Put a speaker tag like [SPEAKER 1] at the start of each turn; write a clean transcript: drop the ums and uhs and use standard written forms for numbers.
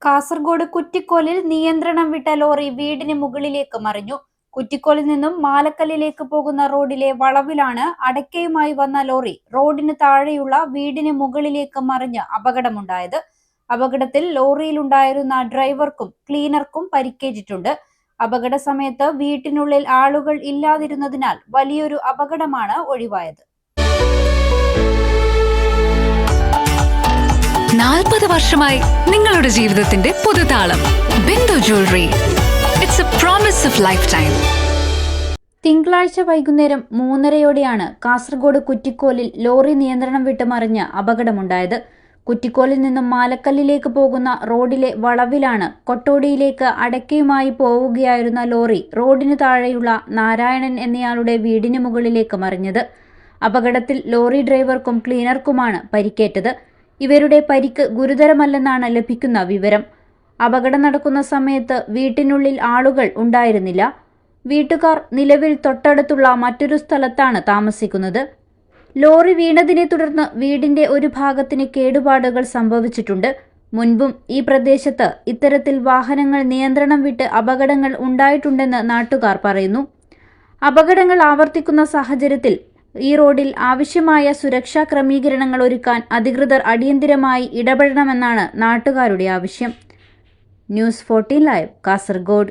[SPEAKER 1] കാസർഗോഡ് കുറ്റിക്കോലിൽ നിയന്ത്രണം വിട്ട ലോറി വീടിന് മുകളിലേക്ക് മറിഞ്ഞു. കുറ്റിക്കോലിൽ നിന്നും മാലക്കല്ലിലേക്ക് പോകുന്ന റോഡിലെ വളവിലാണ് അടയ്ക്കയുമായി വന്ന ലോറി റോഡിന് താഴെയുള്ള വീടിന് മുകളിലേക്ക് മറിഞ്ഞ് അപകടമുണ്ടായത്. അപകടത്തിൽ ലോറിയിലുണ്ടായിരുന്ന ഡ്രൈവർക്കും ക്ലീനർക്കും പരിക്കേറ്റിട്ടുണ്ട്. അപകട സമയത്ത് വീട്ടിനുള്ളിൽ ആളുകൾ ഇല്ലാതിരുന്നതിനാൽ വലിയൊരു അപകടമാണ് ഒഴിവായത്.
[SPEAKER 2] 40 വർഷമായി നിങ്ങളുടെ ജീവിതത്തിന്റെ പുതുതാളം. Bindu jewellery. It's a promise of lifetime.
[SPEAKER 1] തിങ്കളാഴ്ച വൈകുന്നേരം 3:30-യോടെയാണ് കാസർഗോഡ് കുറ്റിക്കോലിൽ ലോറി നിയന്ത്രണം വിട്ട് മറിഞ്ഞ് അപകടമുണ്ടായത്. കുറ്റിക്കോലിൽ നിന്നും മാലക്കല്ലിലേക്ക് പോകുന്ന റോഡിലെ വളവിലാണ് കൊട്ടോടിയിലേക്ക് അടയ്ക്കയുമായി പോവുകയായിരുന്ന ലോറി റോഡിന് താഴെയുള്ള നാരായണൻ എന്നയാളുടെ വീടിന് മുകളിലേക്ക് മറിഞ്ഞത്. അപകടത്തിൽ ലോറി ഡ്രൈവർക്കും ക്ലീനർക്കുമാണ് പരിക്കേറ്റത്. ഇവരുടെ പരിക്ക് ഗുരുതരമല്ലെന്നാണ് ലഭിക്കുന്ന വിവരം. അപകടം നടക്കുന്ന സമയത്ത് വീട്ടിനുള്ളിൽ ആളുകൾ ഉണ്ടായിരുന്നില്ല. വീട്ടുകാർ നിലവിൽ തൊട്ടടുത്തുള്ള മറ്റൊരു സ്ഥലത്താണ് താമസിക്കുന്നത്. ലോറി വീണതിനെ തുടർന്ന് വീടിന്റെ ഒരു ഭാഗത്തിന് കേടുപാടുകൾ സംഭവിച്ചിട്ടുണ്ട്. മുൻപും ഈ പ്രദേശത്ത് ഇത്തരത്തിൽ വാഹനങ്ങൾ നിയന്ത്രണം വിട്ട് അപകടങ്ങൾ ഉണ്ടായിട്ടുണ്ടെന്ന് നാട്ടുകാർ പറയുന്നു. അപകടങ്ങൾ ആവർത്തിക്കുന്ന സാഹചര്യത്തിൽ ഈ റോഡിൽ ആവശ്യമായ സുരക്ഷാ ക്രമീകരണങ്ങൾ ഒരുക്കാൻ അധികൃതർ അടിയന്തിരമായി ഇടപെടണമെന്നാണ് നാട്ടുകാരുടെ ആവശ്യം. News 14 live, Kasaragod.